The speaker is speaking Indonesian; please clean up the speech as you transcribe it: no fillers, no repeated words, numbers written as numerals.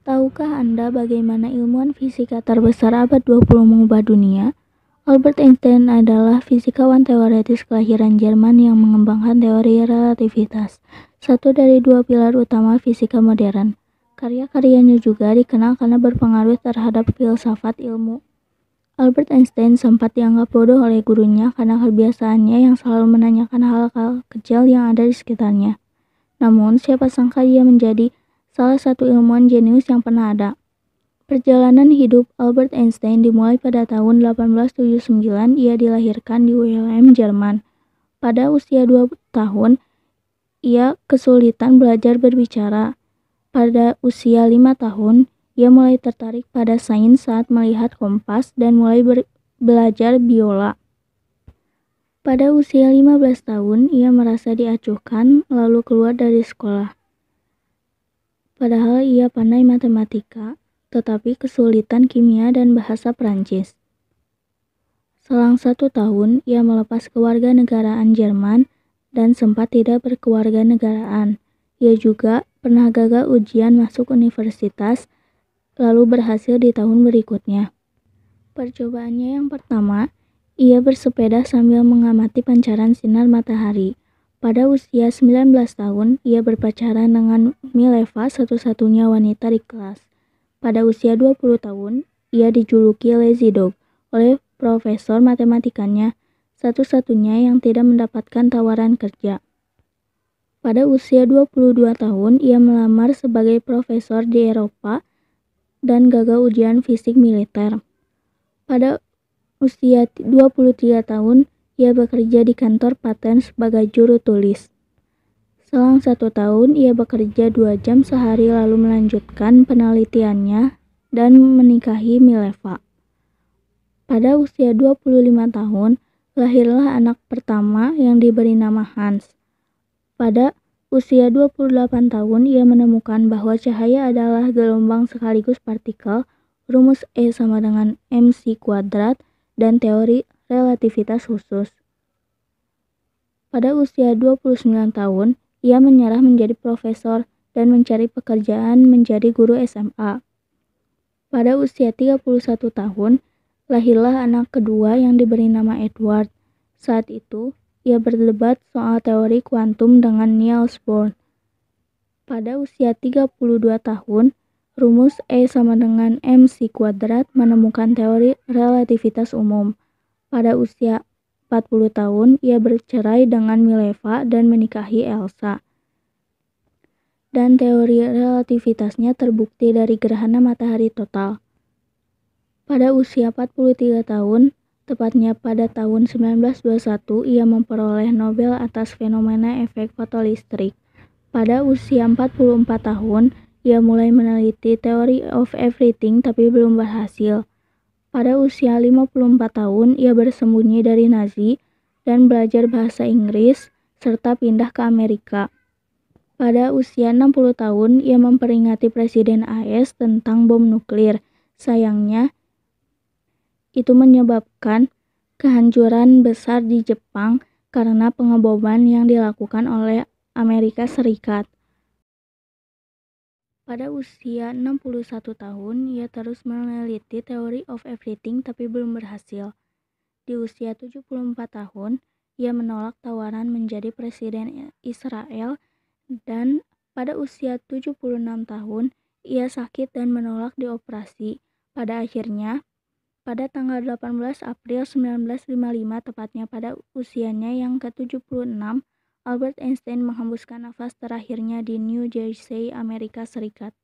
Tahukah Anda bagaimana ilmuwan fisika terbesar abad 20 mengubah dunia? Albert Einstein adalah fisikawan teoretis kelahiran Jerman yang mengembangkan teori relativitas, satu dari dua pilar utama fisika modern. Karya-karyanya juga dikenal karena berpengaruh terhadap filsafat ilmu. Albert Einstein sempat dianggap bodoh oleh gurunya karena kebiasaannya yang selalu menanyakan hal-hal kecil yang ada di sekitarnya. Namun, siapa sangka dia menjadi salah satu ilmuwan jenius yang pernah ada. Perjalanan hidup Albert Einstein dimulai pada tahun 1879. Ia dilahirkan di Wilhelm, Jerman. Pada usia 2 tahun, ia kesulitan belajar berbicara. Pada usia 5 tahun, ia mulai tertarik pada sains saat melihat kompas dan mulai belajar biola. Pada usia 15 tahun, ia merasa diacuhkan lalu keluar dari sekolah. Padahal ia pandai matematika, tetapi kesulitan kimia dan bahasa Prancis. Selang 1 tahun, ia melepas kewarganegaraan Jerman dan sempat tidak berkewarganegaraan. Ia juga pernah gagal ujian masuk universitas, lalu berhasil di tahun berikutnya. Percobaannya yang pertama, ia bersepeda sambil mengamati pancaran sinar matahari. Pada usia 19 tahun, ia berpacaran dengan Mileva, satu-satunya wanita di kelas. Pada usia 20 tahun, ia dijuluki Lazy Dog oleh profesor matematikanya, satu-satunya yang tidak mendapatkan tawaran kerja. Pada usia 22 tahun, ia melamar sebagai profesor di Eropa dan gagal ujian fisik militer. Pada usia 23 tahun, ia bekerja di kantor paten sebagai juru tulis. Selang 1 tahun, ia bekerja 2 jam sehari lalu melanjutkan penelitiannya dan menikahi Mileva. Pada usia 25 tahun, lahirlah anak pertama yang diberi nama Hans. Pada usia 28 tahun, ia menemukan bahwa cahaya adalah gelombang sekaligus partikel, rumus E sama dengan mc², dan teori relativitas khusus. Pada usia 29 tahun, ia menyerah menjadi profesor dan mencari pekerjaan menjadi guru SMA. Pada usia 31 tahun, lahirlah anak kedua yang diberi nama Edward. Saat itu, ia berdebat soal teori kuantum dengan Niels Bohr. Pada usia 32 tahun, rumus E sama dengan mc² menemukan teori relativitas umum. Pada usia 40 tahun, ia bercerai dengan Mileva dan menikahi Elsa. Dan teori relativitasnya terbukti dari gerhana matahari total. Pada usia 43 tahun, tepatnya pada tahun 1921, ia memperoleh Nobel atas fenomena efek fotolistrik. Pada usia 44 tahun, ia mulai meneliti teori of everything tapi belum berhasil. Pada usia 54 tahun, ia bersembunyi dari Nazi dan belajar bahasa Inggris serta pindah ke Amerika. Pada usia 60 tahun, ia memperingati Presiden AS tentang bom nuklir. Sayangnya, itu menyebabkan kehancuran besar di Jepang karena pengeboman yang dilakukan oleh Amerika Serikat. Pada usia 61 tahun, ia terus meneliti teori of everything tapi belum berhasil. Di usia 74 tahun, ia menolak tawaran menjadi presiden Israel dan pada usia 76 tahun, ia sakit dan menolak dioperasi. Pada akhirnya, pada tanggal 18 April 1955, tepatnya pada usianya yang ke-76, Albert Einstein menghembuskan nafas terakhirnya di New Jersey, Amerika Serikat.